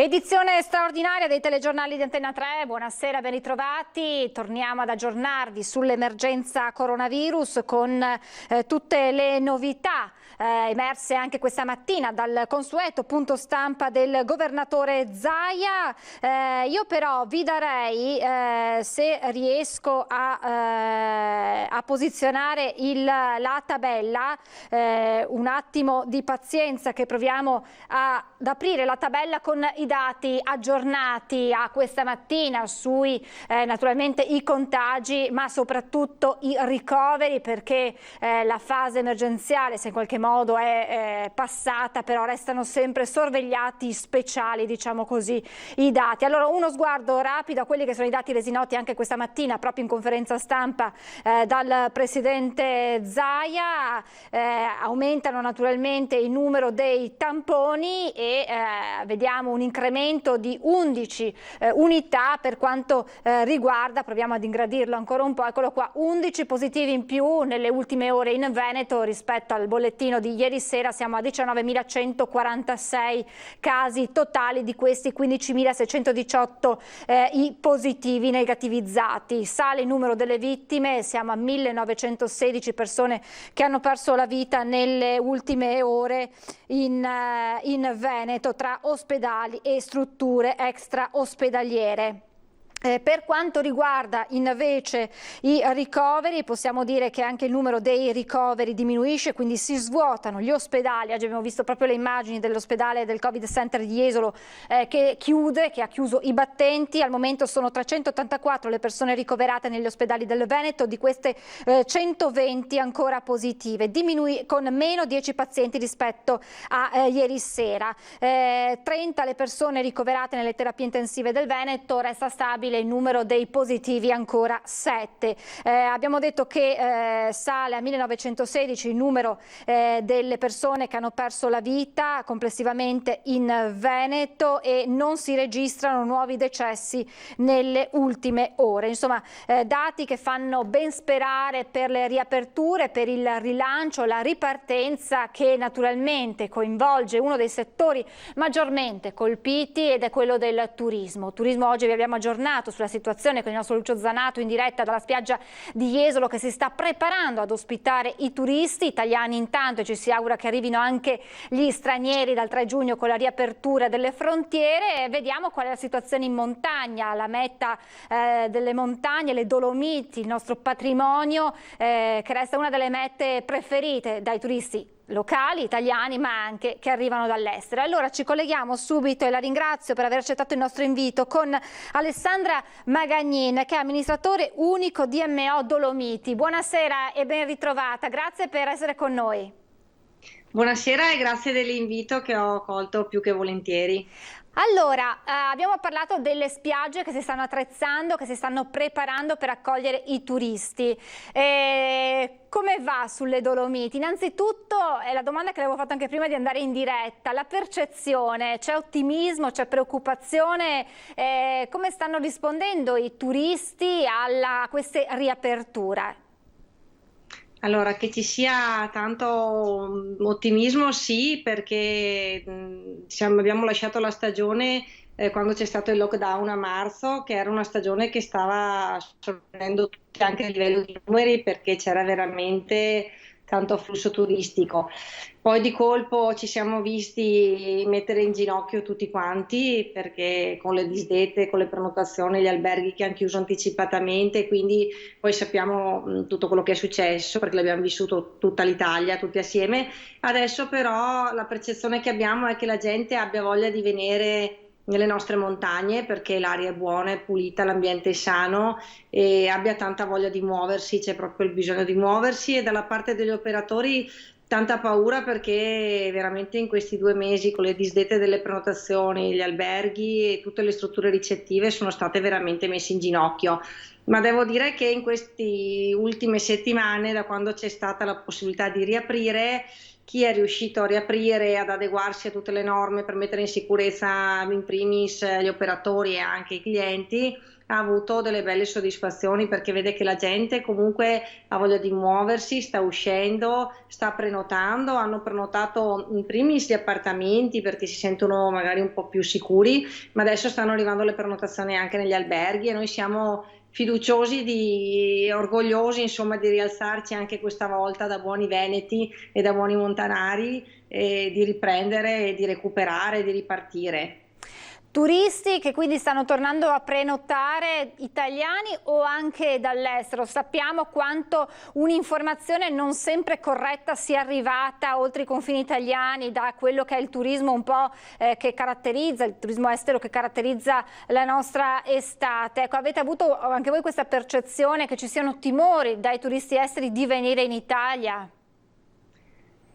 Edizione straordinaria dei telegiornali di Antenna 3, buonasera, ben ritrovati. Torniamo ad aggiornarvi sull'emergenza coronavirus con tutte le novità emerse anche questa mattina dal consueto punto stampa del governatore Zaia. Io però vi darei, se riesco a posizionare la tabella, un attimo di pazienza che proviamo ad aprire la tabella con i dati aggiornati a questa mattina sui naturalmente i contagi, ma soprattutto i ricoveri, perché la fase emergenziale se in qualche modo è passata, però restano sempre sorvegliati speciali, diciamo così, i dati. Allora, uno sguardo rapido a quelli che sono i dati resi noti anche questa mattina proprio in conferenza stampa dal presidente Zaia. Aumentano naturalmente il numero dei tamponi e vediamo un incremento di 11 unità per quanto riguarda, proviamo ad ingrandirlo ancora un po', eccolo qua, 11 positivi in più nelle ultime ore in Veneto rispetto al bollettino di ieri sera. Siamo a 19.146 casi totali, di questi 15.618 i positivi negativizzati. Sale il numero delle vittime, siamo a 1.916 persone che hanno perso la vita nelle ultime ore in Veneto tra ospedali e strutture extra ospedaliere. Per quanto riguarda invece i ricoveri, possiamo dire che anche il numero dei ricoveri diminuisce, quindi si svuotano gli ospedali. Oggi abbiamo visto proprio le immagini dell'ospedale del Covid Center di Jesolo che ha chiuso i battenti. Al momento sono 384 le persone ricoverate negli ospedali del Veneto, di queste 120 ancora positive, con meno 10 pazienti rispetto a ieri sera. 30 le persone ricoverate nelle terapie intensive del Veneto, resta stabile il numero dei positivi, ancora 7. Abbiamo detto che sale a 1916 il numero delle persone che hanno perso la vita complessivamente in Veneto e non si registrano nuovi decessi nelle ultime ore. Insomma, dati che fanno ben sperare per le riaperture, per il rilancio, la ripartenza, che naturalmente coinvolge uno dei settori maggiormente colpiti ed è quello del turismo. Turismo, oggi vi abbiamo aggiornato sulla situazione con il nostro Lucio Zanato in diretta dalla spiaggia di Jesolo, che si sta preparando ad ospitare i turisti italiani intanto, e ci si augura che arrivino anche gli stranieri dal 3 giugno con la riapertura delle frontiere. E vediamo qual è la situazione in montagna, la meta delle montagne, le Dolomiti, il nostro patrimonio che resta una delle mete preferite dai turisti locali, italiani, ma anche che arrivano dall'estero. Allora ci colleghiamo subito, e la ringrazio per aver accettato il nostro invito, con Alessandra Magagnin, che è amministratore unico DMO Dolomiti. Buonasera e ben ritrovata, grazie per essere con noi. Buonasera e grazie dell'invito, che ho colto più che volentieri. Allora, abbiamo parlato delle spiagge che si stanno attrezzando, che si stanno preparando per accogliere i turisti. Come va sulle Dolomiti? Innanzitutto, è la domanda che le avevo fatto anche prima di andare in diretta, la percezione, c'è ottimismo, c'è preoccupazione? Come stanno rispondendo i turisti a queste riaperture? Allora, che ci sia tanto ottimismo, sì, perché abbiamo lasciato la stagione quando c'è stato il lockdown a marzo, che era una stagione che stava sorprendendo tutti anche a livello di numeri, perché c'era veramente tanto flusso turistico. Poi di colpo ci siamo visti mettere in ginocchio tutti quanti, perché con le disdette, con le prenotazioni, gli alberghi che hanno chiuso anticipatamente, quindi poi sappiamo tutto quello che è successo, perché l'abbiamo vissuto tutta l'Italia, tutti assieme. Adesso però la percezione che abbiamo è che la gente abbia voglia di venire nelle nostre montagne, perché l'aria è buona, è pulita, l'ambiente è sano e abbia tanta voglia di muoversi, c'è proprio il bisogno di muoversi. E dalla parte degli operatori tanta paura, perché veramente in questi 2 mesi, con le disdette delle prenotazioni, gli alberghi e tutte le strutture ricettive sono state veramente messe in ginocchio. Ma devo dire che in queste ultime settimane, da quando c'è stata la possibilità di riaprire, chi è riuscito a riaprire e ad adeguarsi a tutte le norme per mettere in sicurezza in primis gli operatori e anche i clienti, ha avuto delle belle soddisfazioni perché vede che la gente comunque ha voglia di muoversi, sta uscendo, sta prenotando, hanno prenotato in primis gli appartamenti perché si sentono magari un po' più sicuri, ma adesso stanno arrivando le prenotazioni anche negli alberghi e noi siamo fiduciosi, orgogliosi insomma di rialzarci anche questa volta da buoni veneti e da buoni montanari e di riprendere e di recuperare, di ripartire. Turisti che quindi stanno tornando a prenotare, italiani o anche dall'estero. Sappiamo quanto un'informazione non sempre corretta sia arrivata oltre i confini italiani da quello che è il turismo un po' che caratterizza, il turismo estero che caratterizza la nostra estate. Ecco, avete avuto anche voi questa percezione che ci siano timori dai turisti esteri di venire in Italia?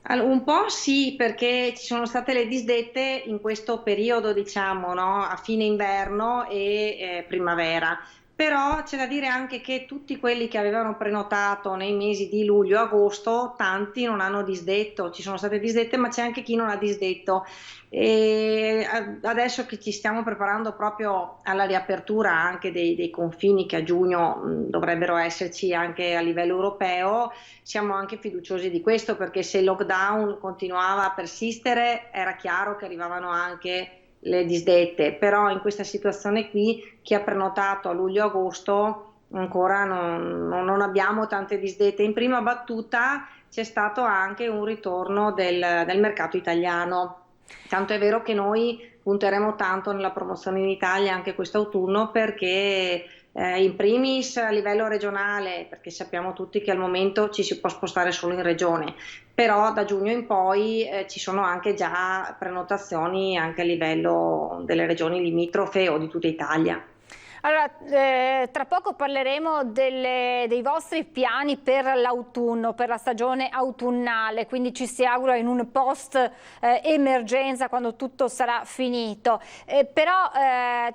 Un po' sì, perché ci sono state le disdette in questo periodo, diciamo, no? A fine inverno e primavera. Però c'è da dire anche che tutti quelli che avevano prenotato nei mesi di luglio-agosto, tanti non hanno disdetto, ci sono state disdette, ma c'è anche chi non ha disdetto. E adesso che ci stiamo preparando proprio alla riapertura anche dei confini che a giugno dovrebbero esserci anche a livello europeo, siamo anche fiduciosi di questo perché se il lockdown continuava a persistere era chiaro che arrivavano anche le disdette, però in questa situazione qui chi ha prenotato a luglio-agosto ancora non abbiamo tante disdette. In prima battuta c'è stato anche un ritorno del mercato italiano. Tanto è vero che noi punteremo tanto nella promozione in Italia anche quest'autunno perché in primis a livello regionale, perché sappiamo tutti che al momento ci si può spostare solo in regione, però da giugno in poi ci sono anche già prenotazioni anche a livello delle regioni limitrofe o di tutta Italia. Allora, tra poco parleremo dei vostri piani per l'autunno, per la stagione autunnale, quindi ci si augura in un post emergenza quando tutto sarà finito. Però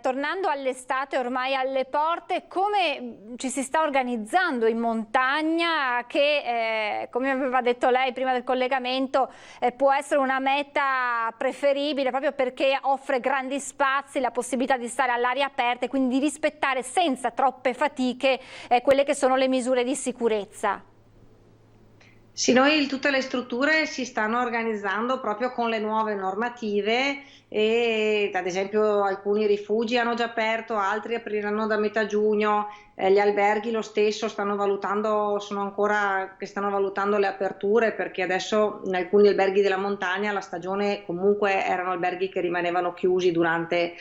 tornando all'estate ormai alle porte, come ci si sta organizzando in montagna che, come aveva detto lei prima del collegamento, può essere una meta preferibile proprio perché offre grandi spazi, la possibilità di stare all'aria aperta e quindi di rispettare senza troppe fatiche quelle che sono le misure di sicurezza. Sì, noi tutte le strutture si stanno organizzando proprio con le nuove normative e ad esempio alcuni rifugi hanno già aperto, altri apriranno da metà giugno, gli alberghi lo stesso stanno valutando, sono ancora che stanno valutando le aperture perché adesso in alcuni alberghi della montagna la stagione comunque erano alberghi che rimanevano chiusi durante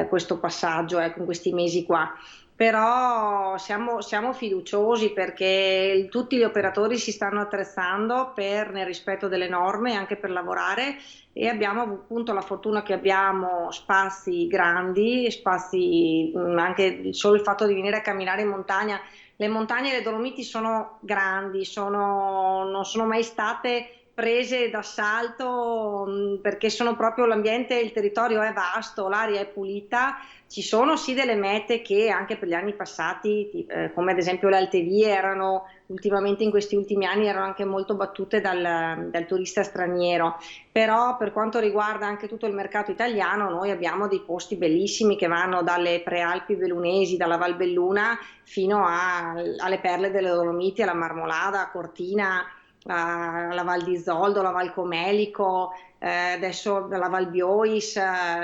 questo passaggio, ecco, in questi mesi qua. Però siamo fiduciosi perché tutti gli operatori si stanno attrezzando nel rispetto delle norme anche per lavorare e abbiamo appunto la fortuna che abbiamo spazi grandi, spazi anche solo il fatto di venire a camminare in montagna. Le montagne e le Dolomiti sono grandi, non sono mai state prese d'assalto perché sono proprio l'ambiente, il territorio è vasto, l'aria è pulita. Ci sono sì delle mete che anche per gli anni passati, come ad esempio le Alte Vie, erano ultimamente in questi ultimi anni erano anche molto battute dal turista straniero, però per quanto riguarda anche tutto il mercato italiano noi abbiamo dei posti bellissimi che vanno dalle prealpi bellunesi, dalla Val Belluna fino alle perle delle Dolomiti, alla Marmolada, a Cortina, la Val di Zoldo, la Val Comelico, adesso la Val Biois,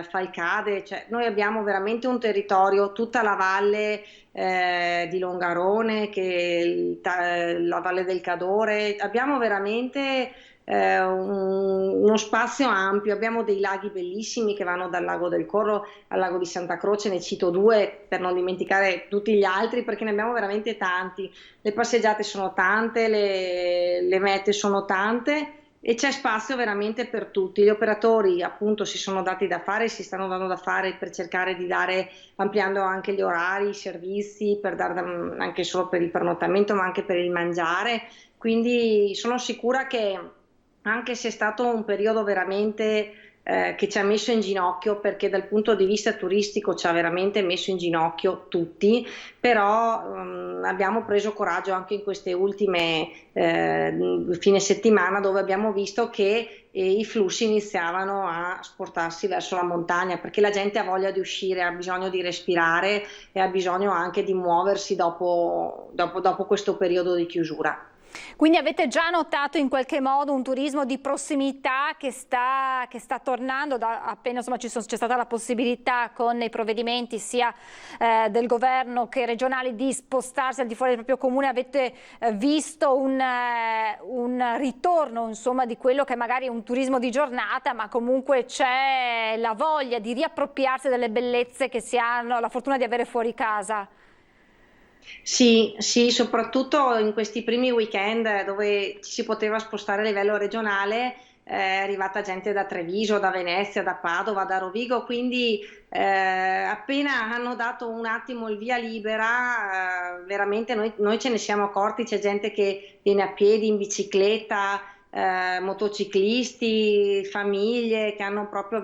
Falcade, cioè noi abbiamo veramente un territorio, tutta la valle di Longarone, la Valle del Cadore, abbiamo veramente uno spazio ampio, abbiamo dei laghi bellissimi che vanno dal lago del Corro al lago di Santa Croce, ne cito due per non dimenticare tutti gli altri perché ne abbiamo veramente tanti, le passeggiate sono tante, le mete sono tante e c'è spazio veramente per tutti. Gli operatori appunto si sono dati da fare, si stanno dando da fare per cercare di dare, ampliando anche gli orari, i servizi, per dare anche solo per il pernottamento ma anche per il mangiare, quindi sono sicura che anche se è stato un periodo veramente che ci ha messo in ginocchio, perché dal punto di vista turistico ci ha veramente messo in ginocchio tutti, però abbiamo preso coraggio anche in queste ultime fine settimana, dove abbiamo visto che i flussi iniziavano a spostarsi verso la montagna, perché la gente ha voglia di uscire, ha bisogno di respirare e ha bisogno anche di muoversi dopo questo periodo di chiusura. Quindi avete già notato in qualche modo un turismo di prossimità che sta tornando, appena insomma c'è stata la possibilità con i provvedimenti sia del governo che regionali di spostarsi al di fuori del proprio comune, avete visto un ritorno insomma di quello che magari è un turismo di giornata, ma comunque c'è la voglia di riappropriarsi delle bellezze che si hanno la fortuna di avere fuori casa? Sì, sì, soprattutto in questi primi weekend dove ci si poteva spostare a livello regionale, è arrivata gente da Treviso, da Venezia, da Padova, da Rovigo, quindi appena hanno dato un attimo il via libera, veramente noi ce ne siamo accorti, c'è gente che viene a piedi, in bicicletta, motociclisti, famiglie che hanno proprio,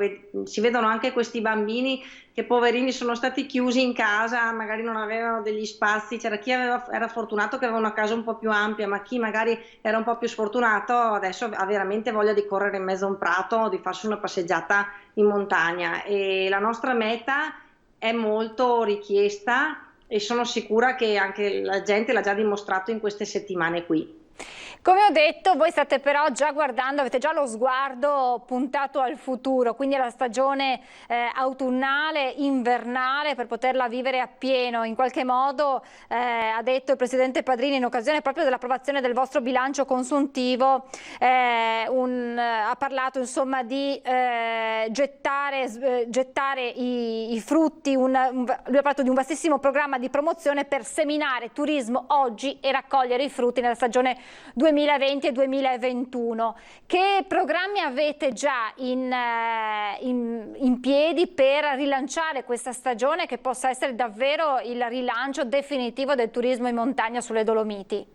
si vedono anche questi bambini che poverini sono stati chiusi in casa, magari non avevano degli spazi, c'era chi era fortunato che aveva una casa un po' più ampia, ma chi magari era un po' più sfortunato adesso ha veramente voglia di correre in mezzo a un prato, di farsi una passeggiata in montagna, e la nostra meta è molto richiesta e sono sicura che anche la gente l'ha già dimostrato in queste settimane qui. Come ho detto, voi state però già guardando, avete già lo sguardo puntato al futuro, quindi alla stagione autunnale, invernale, per poterla vivere appieno. In qualche modo, ha detto il Presidente Padrini in occasione proprio dell'approvazione del vostro bilancio consuntivo, ha parlato insomma di gettare i frutti, lui ha parlato di un vastissimo programma di promozione per seminare turismo oggi e raccogliere i frutti nella stagione 2020 e 2021. Che programmi avete già in piedi per rilanciare questa stagione, che possa essere davvero il rilancio definitivo del turismo in montagna sulle Dolomiti?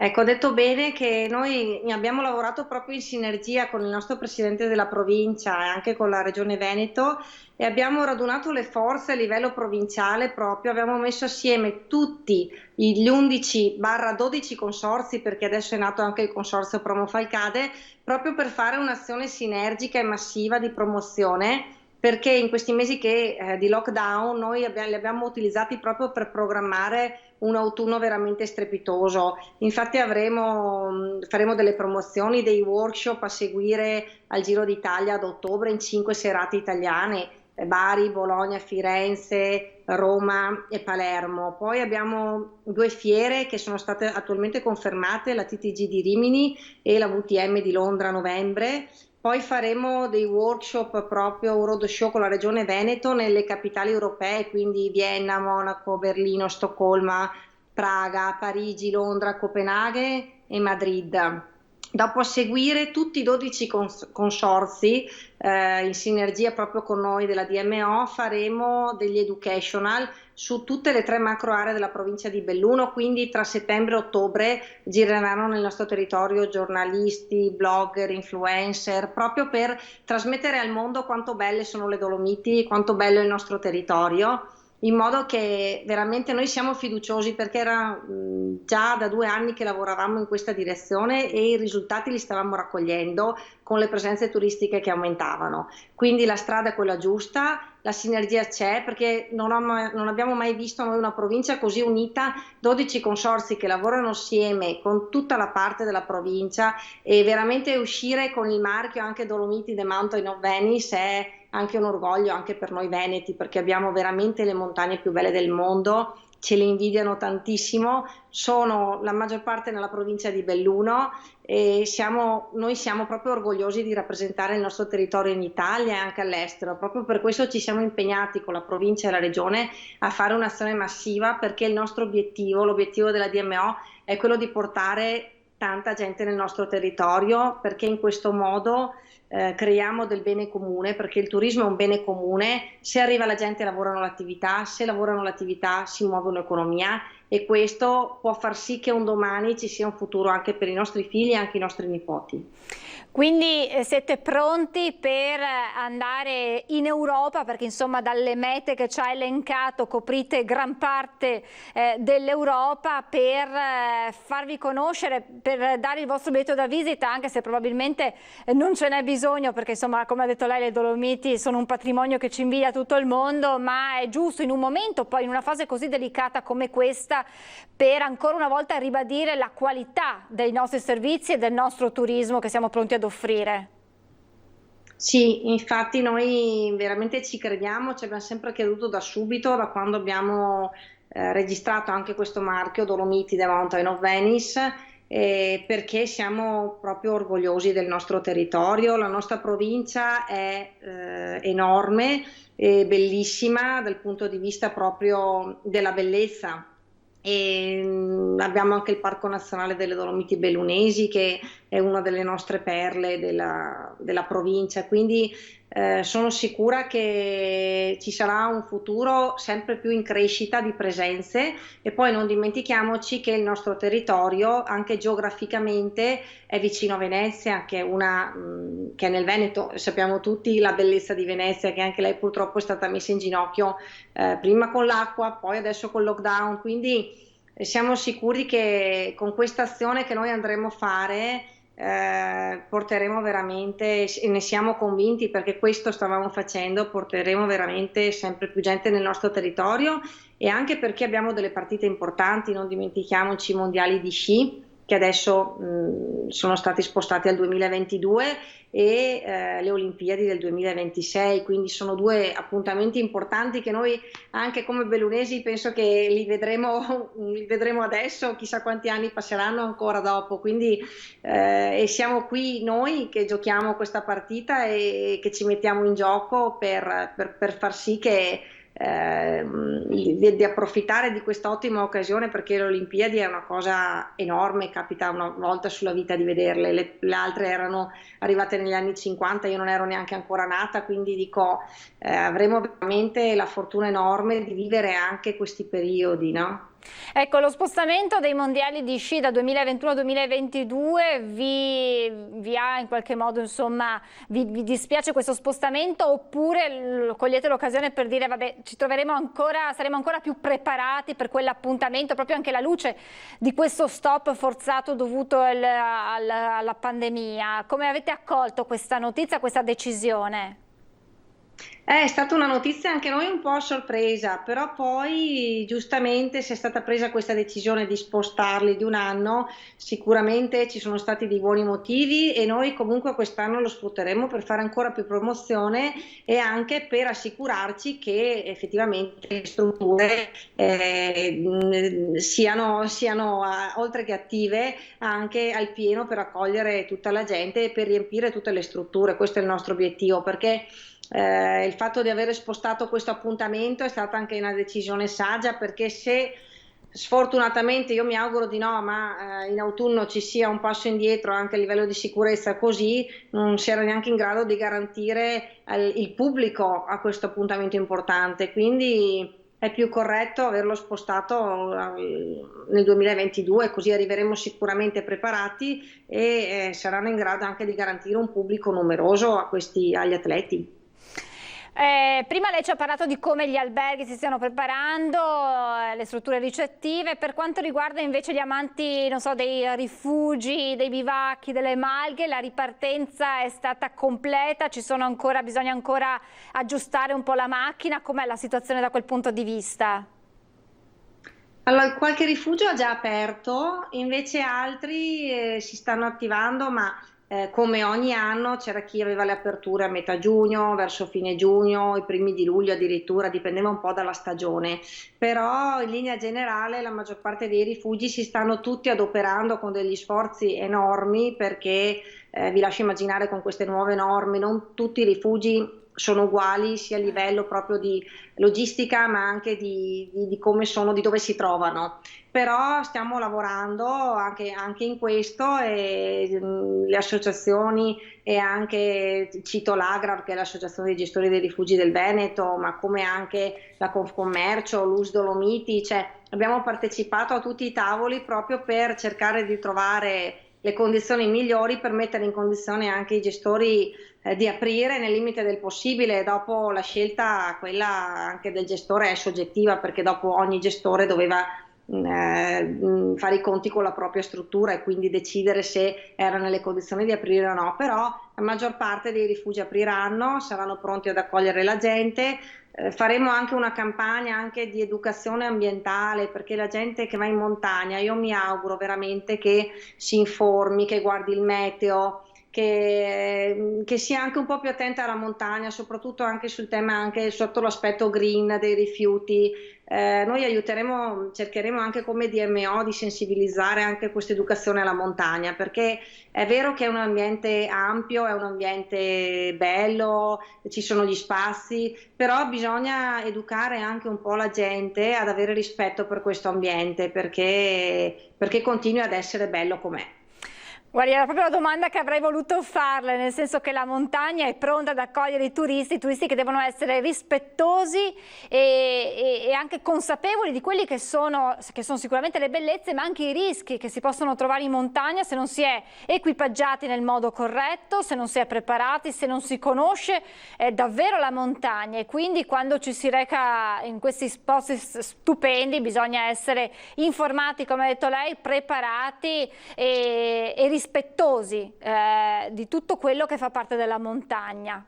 Ecco, ho detto bene che noi abbiamo lavorato proprio in sinergia con il nostro presidente della provincia e anche con la regione Veneto, e abbiamo radunato le forze a livello provinciale proprio, abbiamo messo assieme tutti gli 11/12 consorzi, perché adesso è nato anche il consorzio Promo Falcade, proprio per fare un'azione sinergica e massiva di promozione, perché in questi mesi di lockdown noi li abbiamo utilizzati proprio per programmare un autunno veramente strepitoso. Infatti faremo delle promozioni, dei workshop a seguire al Giro d'Italia ad ottobre in 5 serate italiane: Bari, Bologna, Firenze, Roma e Palermo. Poi abbiamo 2 fiere che sono state attualmente confermate, la TTG di Rimini e la VTM di Londra a novembre. Poi faremo dei workshop, proprio un roadshow con la regione Veneto nelle capitali europee, quindi Vienna, Monaco, Berlino, Stoccolma, Praga, Parigi, Londra, Copenaghen e Madrid. Dopo, a seguire tutti i 12 consorzi in sinergia proprio con noi della DMO, faremo degli educational su tutte le 3 macro aree della provincia di Belluno, quindi tra settembre e ottobre gireranno nel nostro territorio giornalisti, blogger, influencer, proprio per trasmettere al mondo quanto belle sono le Dolomiti, quanto bello è il nostro territorio, in modo che veramente noi siamo fiduciosi, perché era già da 2 anni che lavoravamo in questa direzione e i risultati li stavamo raccogliendo con le presenze turistiche che aumentavano. Quindi la strada è quella giusta, la sinergia c'è, perché non abbiamo mai visto noi una provincia così unita, 12 consorzi che lavorano assieme con tutta la parte della provincia, e veramente uscire con il marchio anche Dolomiti The Mountain of Venice è anche un orgoglio anche per noi veneti, perché abbiamo veramente le montagne più belle del mondo, ce le invidiano tantissimo, sono la maggior parte nella provincia di Belluno, e noi siamo proprio orgogliosi di rappresentare il nostro territorio in Italia e anche all'estero. Proprio per questo ci siamo impegnati con la provincia e la regione a fare un'azione massiva, perché il nostro obiettivo, l'obiettivo della DMO, è quello di portare tanta gente nel nostro territorio, perché in questo modo creiamo del bene comune, perché il turismo è un bene comune. Se arriva la gente, lavorano l'attività, se lavorano l'attività si muove un'economia, e questo può far sì che un domani ci sia un futuro anche per i nostri figli e anche i nostri nipoti. Quindi siete pronti per andare in Europa, perché insomma dalle mete che ci ha elencato coprite gran parte dell'Europa, per farvi conoscere, per dare il vostro biglietto da visita, anche se probabilmente non ce n'è bisogno, perché insomma, come ha detto lei, le Dolomiti sono un patrimonio che ci invidia tutto il mondo, ma è giusto in un momento, poi in una fase così delicata come questa, per ancora una volta ribadire la qualità dei nostri servizi e del nostro turismo che siamo pronti ad offrire. Sì, infatti noi veramente ci crediamo, ci abbiamo sempre creduto da subito, da quando abbiamo registrato anche questo marchio Dolomiti The Mountain of Venice, perché siamo proprio orgogliosi del nostro territorio. La nostra provincia è enorme e bellissima dal punto di vista proprio della bellezza. E abbiamo anche il Parco Nazionale delle Dolomiti Bellunesi, che è una delle nostre perle della provincia, quindi sono sicura che ci sarà un futuro sempre più in crescita di presenze. E poi non dimentichiamoci che il nostro territorio anche geograficamente è vicino a Venezia, che è nel Veneto. Sappiamo tutti la bellezza di Venezia, che anche lei purtroppo è stata messa in ginocchio prima con l'acqua, poi adesso col lockdown, quindi siamo sicuri che con questa azione che noi andremo a fare porteremo veramente, e ne siamo convinti perché questo stavamo facendo, porteremo veramente sempre più gente nel nostro territorio, e anche perché abbiamo delle partite importanti. Non dimentichiamoci i mondiali di sci, che adesso sono stati spostati al 2022, e le Olimpiadi del 2026, quindi sono due appuntamenti importanti che noi anche come bellunesi penso che li vedremo adesso, chissà quanti anni passeranno ancora dopo, quindi e siamo qui noi che giochiamo questa partita e che ci mettiamo in gioco per far sì che di approfittare di questa ottima occasione, perché le Olimpiadi è una cosa enorme, capita una volta sulla vita di vederle. Le altre erano arrivate negli anni 50, io non ero neanche ancora nata, quindi dico avremo veramente la fortuna enorme di vivere anche questi periodi, no? Ecco, lo spostamento dei mondiali di sci da 2021 a 2022 vi ha in qualche modo, insomma, vi dispiace questo spostamento, oppure cogliete l'occasione per dire vabbè, saremo ancora più preparati per quell'appuntamento, proprio anche alla luce di questo stop forzato dovuto alla pandemia? Come avete accolto questa notizia, questa decisione? È stata una notizia anche noi un po' a sorpresa, però poi giustamente se è stata presa questa decisione di spostarli di un anno, sicuramente ci sono stati dei buoni motivi, e noi comunque quest'anno lo sfrutteremo per fare ancora più promozione e anche per assicurarci che effettivamente le strutture siano oltre che attive, anche al pieno per accogliere tutta la gente e per riempire tutte le strutture. Questo è il nostro obiettivo, perché il fatto di aver spostato questo appuntamento è stata anche una decisione saggia, perché se sfortunatamente, io mi auguro di no, ma in autunno ci sia un passo indietro anche a livello di sicurezza, così non si era neanche in grado di garantire il pubblico a questo appuntamento importante, quindi è più corretto averlo spostato nel 2022, così arriveremo sicuramente preparati e saranno in grado anche di garantire un pubblico numeroso agli atleti. Prima lei ci ha parlato di come gli alberghi si stiano preparando, le strutture ricettive. Per quanto riguarda invece gli amanti, non so, dei rifugi, dei bivacchi, delle malghe, la ripartenza è stata completa? Bisogna ancora aggiustare un po' la macchina? Com'è la situazione da quel punto di vista? Allora, qualche rifugio ha già aperto, invece altri si stanno attivando, ma come ogni anno c'era chi aveva le aperture a metà giugno, verso fine giugno, i primi di luglio addirittura, dipendeva un po' dalla stagione, però in linea generale la maggior parte dei rifugi si stanno tutti adoperando con degli sforzi enormi, perché vi lascio immaginare, con queste nuove norme non tutti i rifugi sono uguali, sia a livello proprio di logistica, ma anche di come sono, di dove si trovano. Però stiamo lavorando anche in questo, e le associazioni, e anche cito l'Agrab, che è l'associazione dei gestori dei rifugi del Veneto, ma come anche la Confcommercio, l'US Dolomiti, cioè abbiamo partecipato a tutti i tavoli proprio per cercare di trovare le condizioni migliori per mettere in condizione anche i gestori di aprire nel limite del possibile. Dopo la scelta, quella anche del gestore, è soggettiva, perché dopo ogni gestore doveva fare i conti con la propria struttura e quindi decidere se era nelle condizioni di aprire o no. Però la maggior parte dei rifugi apriranno, saranno pronti ad accogliere la gente. Faremo anche una campagna anche di educazione ambientale, perché la gente che va in montagna, io mi auguro veramente che si informi, che guardi il meteo, che sia anche un po' più attenta alla montagna, soprattutto anche sul tema, anche sotto l'aspetto green dei rifiuti. Noi cercheremo anche come DMO di sensibilizzare anche questa educazione alla montagna, perché è vero che è un ambiente ampio, è un ambiente bello, ci sono gli spazi, però bisogna educare anche un po' la gente ad avere rispetto per questo ambiente, perché continui ad essere bello com'è. Guardi, era proprio la domanda che avrei voluto farle, nel senso che la montagna è pronta ad accogliere i turisti che devono essere rispettosi e anche consapevoli di quelli che sono sicuramente le bellezze, ma anche i rischi che si possono trovare in montagna se non si è equipaggiati nel modo corretto, se non si è preparati, se non si conosce davvero la montagna. E quindi quando ci si reca in questi posti stupendi bisogna essere informati, come ha detto lei, preparati e rispettosi di tutto quello che fa parte della montagna.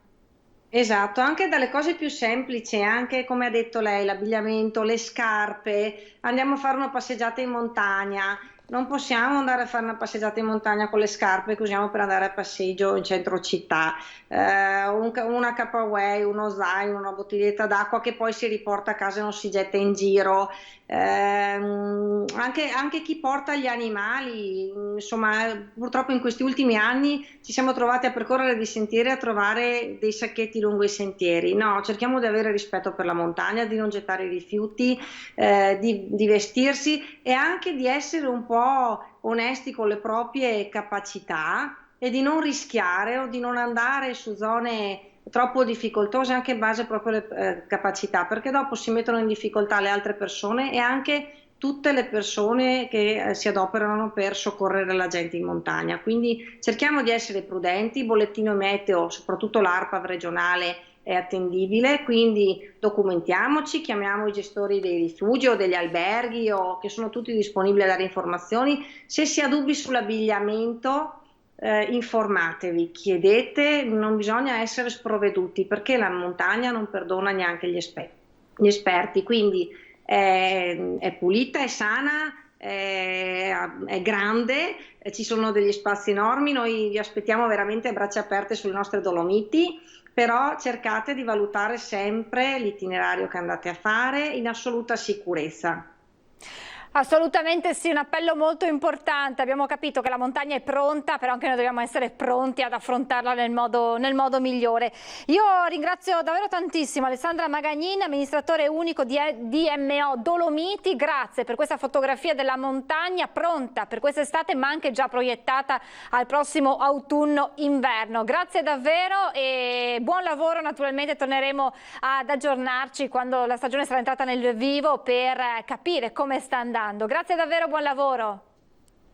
Esatto, anche dalle cose più semplici, anche come ha detto lei, l'abbigliamento, le scarpe. Andiamo a fare una passeggiata in montagna. Non possiamo andare a fare una passeggiata in montagna con le scarpe che usiamo per andare a passeggio in centro città. Una K-Way, uno zaino, una bottiglietta d'acqua che poi si riporta a casa e non si getta in giro. Anche chi porta gli animali, insomma, purtroppo in questi ultimi anni ci siamo trovati a percorrere dei sentieri, a trovare dei sacchetti lungo i sentieri. No, cerchiamo di avere rispetto per la montagna, di non gettare i rifiuti, di vestirsi e anche di essere un po' onesti con le proprie capacità e di non rischiare o di non andare su zone troppo difficoltose anche in base proprio alle capacità, perché dopo si mettono in difficoltà le altre persone e anche tutte le persone che si adoperano per soccorrere la gente in montagna. Quindi cerchiamo di essere prudenti, bollettino meteo, soprattutto l'ARPAV regionale è attendibile, quindi documentiamoci, chiamiamo i gestori dei rifugi o degli alberghi che sono tutti disponibili a dare informazioni. Se si ha dubbi sull'abbigliamento, informatevi, chiedete, non bisogna essere sprovveduti, perché la montagna non perdona neanche gli esperti, quindi è pulita, è sana, è grande, ci sono degli spazi enormi, noi vi aspettiamo veramente a braccia aperte sulle nostre Dolomiti, però cercate di valutare sempre l'itinerario che andate a fare in assoluta sicurezza. Assolutamente sì, un appello molto importante. Abbiamo capito che la montagna è pronta, però anche noi dobbiamo essere pronti ad affrontarla nel modo migliore. Io ringrazio davvero tantissimo Alessandra Magagnin, amministratore unico di DMO Dolomiti. Grazie per questa fotografia della montagna pronta per quest'estate, ma anche già proiettata al prossimo autunno-inverno. Grazie davvero e buon lavoro. Naturalmente torneremo ad aggiornarci quando la stagione sarà entrata nel vivo per capire come sta andando. Grazie davvero, buon lavoro.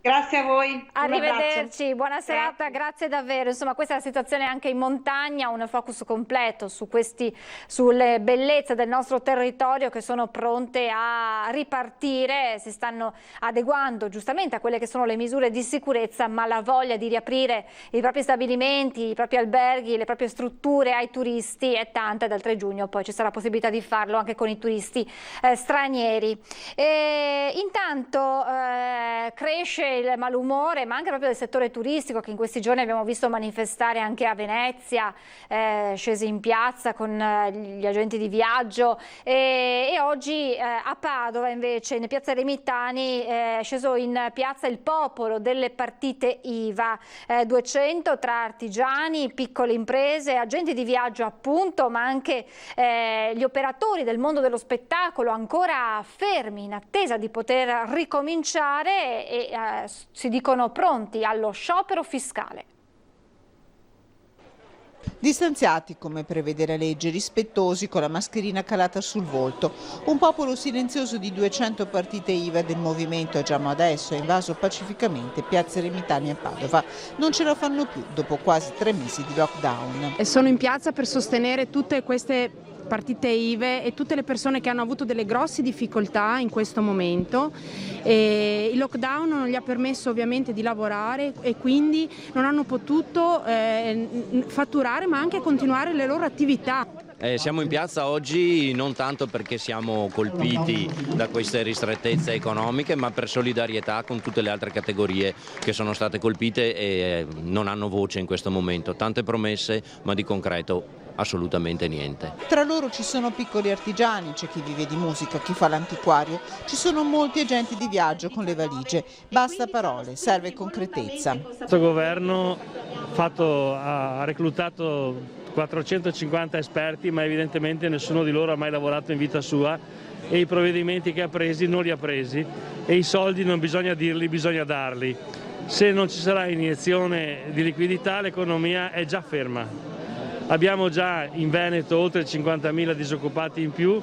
Grazie a voi. Arrivederci, buona serata, grazie davvero. Insomma, questa è la situazione anche in montagna, un focus completo sulle bellezze del nostro territorio che sono pronte a ripartire, si stanno adeguando giustamente a quelle che sono le misure di sicurezza, ma la voglia di riaprire i propri stabilimenti, i propri alberghi, le proprie strutture ai turisti è tanta. Dal 3 giugno poi ci sarà la possibilità di farlo anche con i turisti stranieri. Intanto cresce il malumore, ma anche proprio del settore turistico, che in questi giorni abbiamo visto manifestare anche a Venezia, scesi in piazza con gli agenti di viaggio e oggi a Padova invece in piazza Remitani è sceso in piazza il popolo delle partite IVA, 200 tra artigiani, piccole imprese, agenti di viaggio appunto, ma anche gli operatori del mondo dello spettacolo ancora fermi in attesa di poter ricominciare e si dicono pronti allo sciopero fiscale. Distanziati come prevede la legge, rispettosi con la mascherina calata sul volto. Un popolo silenzioso di 200 partite IVA del movimento Agiamo Adesso ha invaso pacificamente piazza Ermitani a Padova. Non ce la fanno più dopo quasi 3 mesi di lockdown. Sono in piazza per sostenere tutte queste partite IVA e tutte le persone che hanno avuto delle grosse difficoltà in questo momento. Il lockdown non gli ha permesso ovviamente di lavorare e quindi non hanno potuto fatturare ma anche continuare le loro attività. Siamo in piazza oggi non tanto perché siamo colpiti da queste ristrettezze economiche, ma per solidarietà con tutte le altre categorie che sono state colpite e non hanno voce in questo momento. Tante promesse, ma di concreto assolutamente niente. Tra loro ci sono piccoli artigiani, c'è chi vive di musica, chi fa l'antiquario, ci sono molti agenti di viaggio con le valigie. Basta parole, serve concretezza. Questo governo ha reclutato 450 esperti, ma evidentemente nessuno di loro ha mai lavorato in vita sua e i provvedimenti che ha presi non li ha presi e i soldi non bisogna dirli, bisogna darli. Se non ci sarà iniezione di liquidità l'economia è già ferma. Abbiamo già in Veneto oltre 50.000 disoccupati in più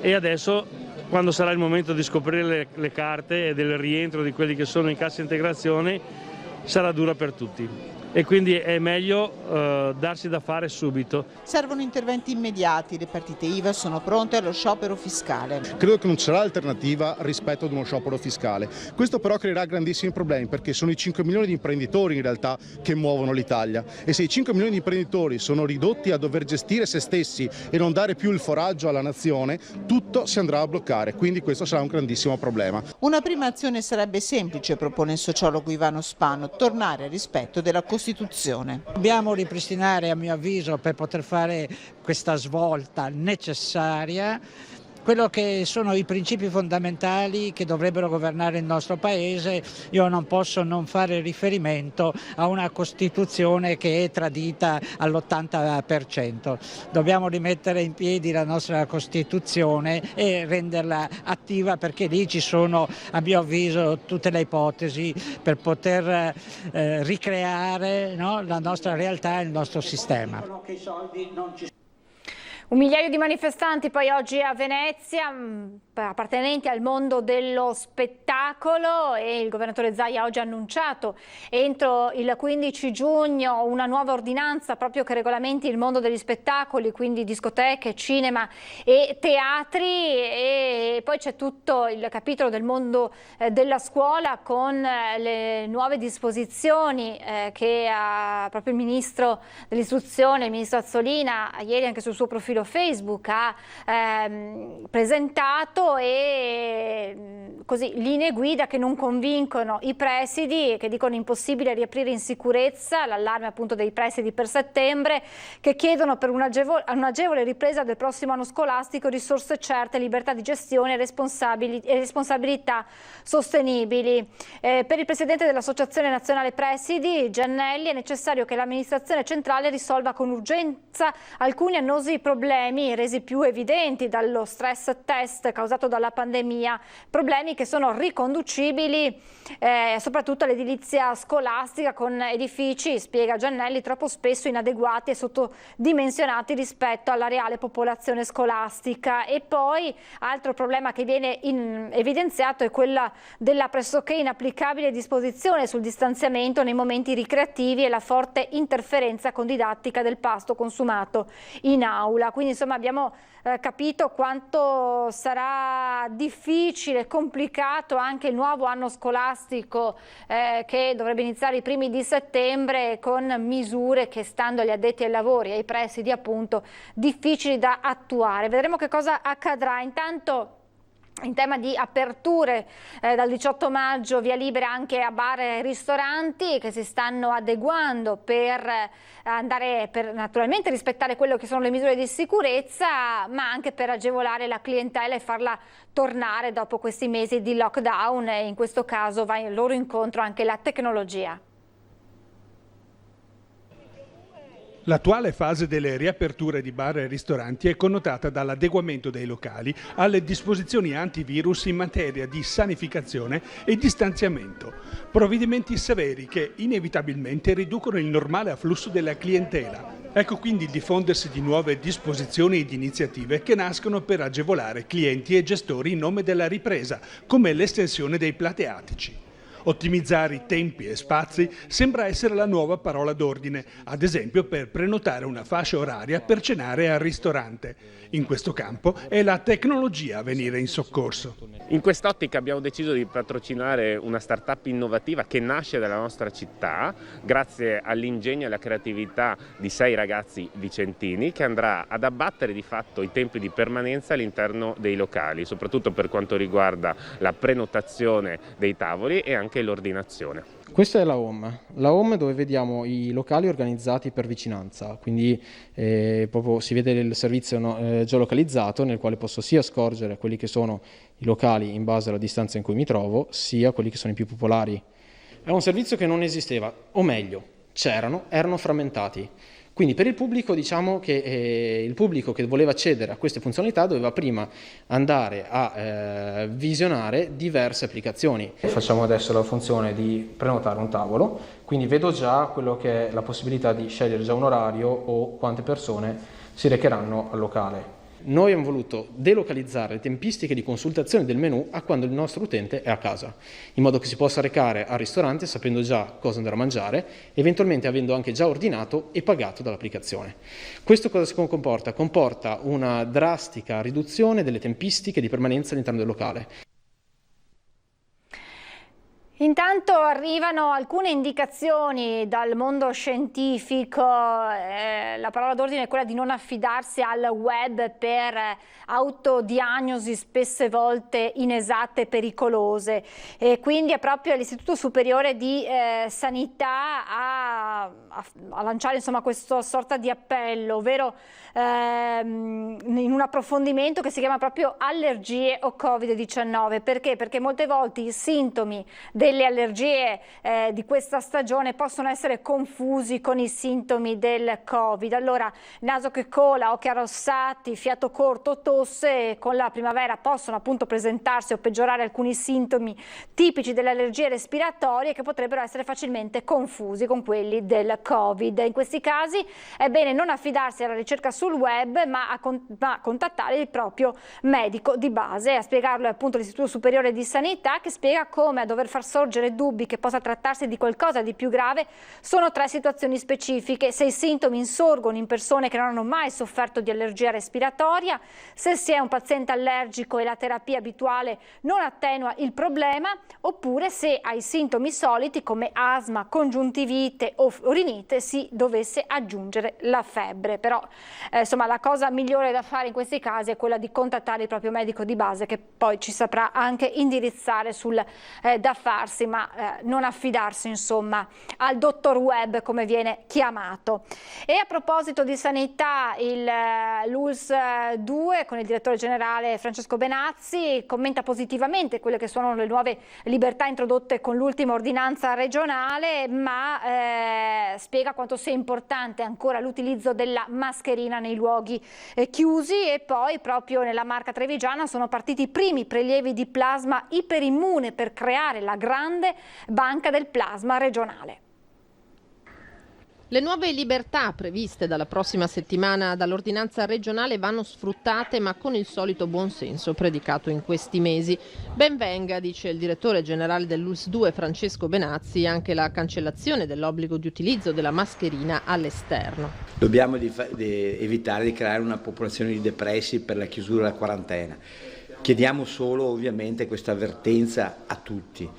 e adesso, quando sarà il momento di scoprire le carte e del rientro di quelli che sono in cassa integrazione, sarà dura per tutti. E quindi è meglio darsi da fare subito. Servono interventi immediati, le partite IVA sono pronte allo sciopero fiscale. Credo che non c'era alternativa rispetto ad uno sciopero fiscale. Questo però creerà grandissimi problemi perché sono i 5 milioni di imprenditori in realtà che muovono l'Italia e se i 5 milioni di imprenditori sono ridotti a dover gestire se stessi e non dare più il foraggio alla nazione, tutto si andrà a bloccare, quindi questo sarà un grandissimo problema. Una prima azione sarebbe semplice, propone il sociologo Ivano Spano, tornare al rispetto della Costituzione. Dobbiamo ripristinare, a mio avviso, per poter fare questa svolta necessaria, quello che sono i principi fondamentali che dovrebbero governare il nostro Paese. Io non posso non fare riferimento a una Costituzione che è tradita all'80%. Dobbiamo rimettere in piedi la nostra Costituzione e renderla attiva perché lì ci sono, a mio avviso, tutte le ipotesi per poter ricreare, no, la nostra realtà e il nostro sistema. 1 migliaio di manifestanti poi oggi a Venezia, appartenenti al mondo dello spettacolo, e il governatore Zaia oggi ha annunciato entro il 15 giugno una nuova ordinanza proprio che regolamenti il mondo degli spettacoli, quindi discoteche, cinema e teatri, e poi c'è tutto il capitolo del mondo della scuola con le nuove disposizioni che proprio il ministro dell'istruzione, il ministro Azzolina, ieri anche sul suo profilo Facebook ha presentato, e così linee guida che non convincono i presidi, che dicono impossibile riaprire in sicurezza, l'allarme appunto dei presidi per settembre, che chiedono per un'agevole ripresa del prossimo anno scolastico risorse certe, libertà di gestione e responsabilità sostenibili. Per il presidente dell'Associazione Nazionale Presidi, Giannelli, è necessario che l'amministrazione centrale risolva con urgenza alcuni annosi problemi resi più evidenti dallo stress test causato dalla pandemia, problemi che sono riconducibili soprattutto all'edilizia scolastica, con edifici, spiega Giannelli, troppo spesso inadeguati e sottodimensionati rispetto alla reale popolazione scolastica. E poi altro problema che viene evidenziato è quella della pressoché inapplicabile disposizione sul distanziamento nei momenti ricreativi e la forte interferenza con didattica del pasto consumato in aula. Quindi insomma abbiamo capito quanto sarà difficile, complicato anche il nuovo anno scolastico che dovrebbe iniziare i primi di settembre, con misure che, stando agli addetti ai lavori e ai presidi appunto, difficili da attuare. Vedremo che cosa accadrà. Intanto, in tema di aperture, dal 18 maggio via libera anche a bar e ristoranti che si stanno adeguando per naturalmente rispettare quello che sono le misure di sicurezza, ma anche per agevolare la clientela e farla tornare dopo questi mesi di lockdown, e in questo caso va in loro incontro anche la tecnologia. L'attuale fase delle riaperture di bar e ristoranti è connotata dall'adeguamento dei locali alle disposizioni antivirus in materia di sanificazione e distanziamento, provvedimenti severi che inevitabilmente riducono il normale afflusso della clientela. Ecco quindi il diffondersi di nuove disposizioni ed iniziative che nascono per agevolare clienti e gestori in nome della ripresa, come l'estensione dei plateatici. Ottimizzare i tempi e spazi sembra essere la nuova parola d'ordine, ad esempio per prenotare una fascia oraria per cenare al ristorante. In questo campo è la tecnologia a venire in soccorso. In quest'ottica abbiamo deciso di patrocinare una startup innovativa che nasce dalla nostra città, grazie all'ingegno e alla creatività di 6 ragazzi vicentini, che andrà ad abbattere di fatto i tempi di permanenza all'interno dei locali, soprattutto per quanto riguarda la prenotazione dei tavoli e anche l'ordinazione. Questa è la home dove vediamo i locali organizzati per vicinanza, quindi proprio si vede il servizio geolocalizzato nel quale posso sia scorgere quelli che sono i locali in base alla distanza in cui mi trovo, sia quelli che sono i più popolari. È un servizio che non esisteva, o meglio, erano frammentati. Quindi per il pubblico diciamo che il pubblico che voleva accedere a queste funzionalità doveva prima andare a visionare diverse applicazioni. Facciamo adesso la funzione di prenotare un tavolo, quindi vedo già quello che è la possibilità di scegliere già un orario o quante persone si recheranno al locale. Noi abbiamo voluto delocalizzare le tempistiche di consultazione del menù a quando il nostro utente è a casa, in modo che si possa recare al ristorante sapendo già cosa andare a mangiare, eventualmente avendo anche già ordinato e pagato dall'applicazione. Questo cosa comporta? Comporta una drastica riduzione delle tempistiche di permanenza all'interno del locale. Intanto arrivano alcune indicazioni dal mondo scientifico, la parola d'ordine è quella di non affidarsi al web per autodiagnosi spesse volte inesatte e pericolose, e quindi è proprio l'Istituto Superiore di Sanità a lanciare insomma questa sorta di appello, ovvero in un approfondimento che si chiama proprio allergie o Covid-19. Perché? Perché molte volte i sintomi delle allergie di questa stagione possono essere confusi con i sintomi del Covid. Allora, naso che cola, occhi arrossati, fiato corto, tosse, con la primavera possono appunto presentarsi o peggiorare alcuni sintomi tipici delle allergie respiratorie che potrebbero essere facilmente confusi con quelli del Covid. In questi casi è bene non affidarsi alla ricerca sul web, ma a contattare il proprio medico di base. A spiegarlo è appunto l'Istituto Superiore di Sanità, che spiega come a dover far sorgere dubbi che possa trattarsi di qualcosa di più grave sono 3 situazioni specifiche: se i sintomi insorgono in persone che non hanno mai sofferto di allergia respiratoria, se si è un paziente allergico e la terapia abituale non attenua il problema, oppure se ai sintomi soliti come asma, congiuntivite o rinite si dovesse aggiungere la febbre. Però insomma la cosa migliore da fare in questi casi è quella di contattare il proprio medico di base, che poi ci saprà anche indirizzare sul da farsi, ma non affidarsi insomma al dottor web, come viene chiamato. E a proposito di sanità, l'ULSS 2 con il direttore generale Francesco Benazzi commenta positivamente quelle che sono le nuove libertà introdotte con l'ultima ordinanza regionale, ma spiega quanto sia importante ancora l'utilizzo della mascherina nei luoghi chiusi. E poi proprio nella Marca trevigiana sono partiti i primi prelievi di plasma iperimmune per creare la grande banca del plasma regionale. Le nuove libertà previste dalla prossima settimana dall'ordinanza regionale vanno sfruttate, ma con il solito buonsenso predicato in questi mesi. Ben venga, dice il direttore generale dell'ULSS 2 Francesco Benazzi, anche la cancellazione dell'obbligo di utilizzo della mascherina all'esterno. Dobbiamo evitare di creare una popolazione di depressi per la chiusura della quarantena. Chiediamo solo ovviamente questa avvertenza a tutti,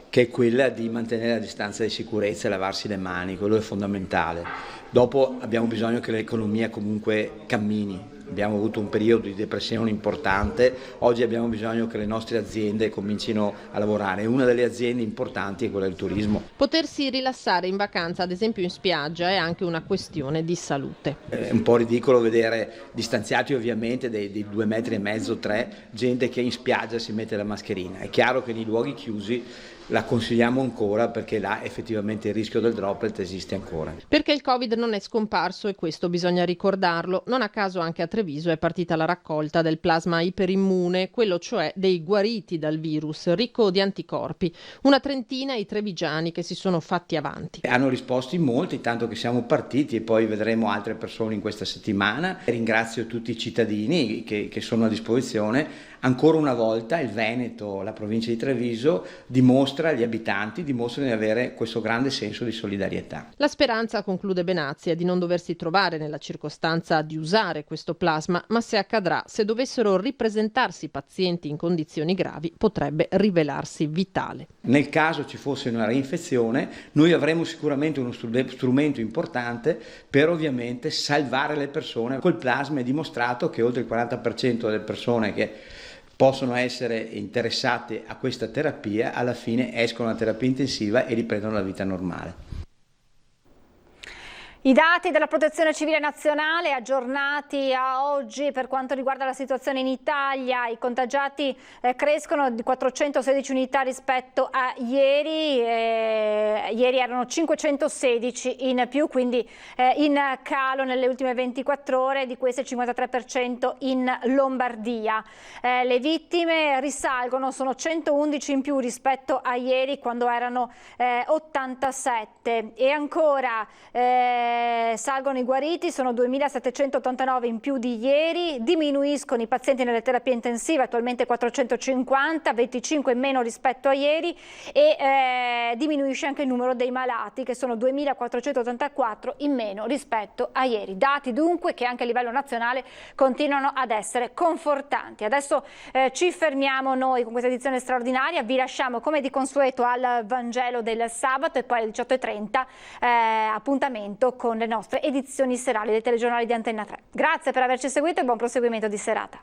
che è quella di mantenere la distanza di sicurezza e lavarsi le mani, quello è fondamentale. Dopo abbiamo bisogno che l'economia comunque cammini. Abbiamo avuto un periodo di depressione importante, oggi abbiamo bisogno che le nostre aziende comincino a lavorare. Una delle aziende importanti è quella del turismo. Potersi rilassare in vacanza, ad esempio in spiaggia, è anche una questione di salute. È un po' ridicolo vedere distanziati ovviamente dei 2,5 metri, 3, gente che in spiaggia si mette la mascherina. È chiaro che nei luoghi chiusi la consigliamo ancora perché là effettivamente il rischio del droplet esiste ancora. Perché il Covid non è scomparso e questo bisogna ricordarlo. Non a caso anche a Treviso è partita la raccolta del plasma iperimmune, quello cioè dei guariti dal virus, ricco di anticorpi. Una trentina i trevigiani che si sono fatti avanti. Hanno risposto in molti, tanto che siamo partiti e poi vedremo altre persone in questa settimana. Ringrazio tutti i cittadini che sono a disposizione. Ancora una volta il Veneto, la provincia di Treviso, gli abitanti dimostrano di avere questo grande senso di solidarietà. La speranza, conclude Benazzi, è di non doversi trovare nella circostanza di usare questo plasma, ma se accadrà, se dovessero ripresentarsi pazienti in condizioni gravi, potrebbe rivelarsi vitale. Nel caso ci fosse una reinfezione, noi avremo sicuramente uno strumento importante per ovviamente salvare le persone. Col plasma è dimostrato che oltre il 40% delle persone che possono essere interessate a questa terapia alla fine escono dalla terapia intensiva e riprendono la vita normale. I dati della Protezione Civile Nazionale aggiornati a oggi per quanto riguarda la situazione in Italia, i contagiati crescono di 416 unità rispetto a ieri, ieri erano 516 in più, quindi in calo nelle ultime 24 ore, di queste il 53% in Lombardia. Le vittime risalgono, sono 111 in più rispetto a ieri quando erano 87 e ancora salgono i guariti, sono 2.789 in più di ieri, diminuiscono i pazienti nelle terapie intensive, attualmente 450, 25 in meno rispetto a ieri e diminuisce anche il numero dei malati che sono 2.484 in meno rispetto a ieri. Dati dunque che anche a livello nazionale continuano ad essere confortanti. Adesso ci fermiamo noi con questa edizione straordinaria, vi lasciamo come di consueto al Vangelo del sabato e poi alle 18:30 appuntamento con le nostre edizioni serali dei telegiornali di Antenna 3. Grazie per averci seguito e buon proseguimento di serata.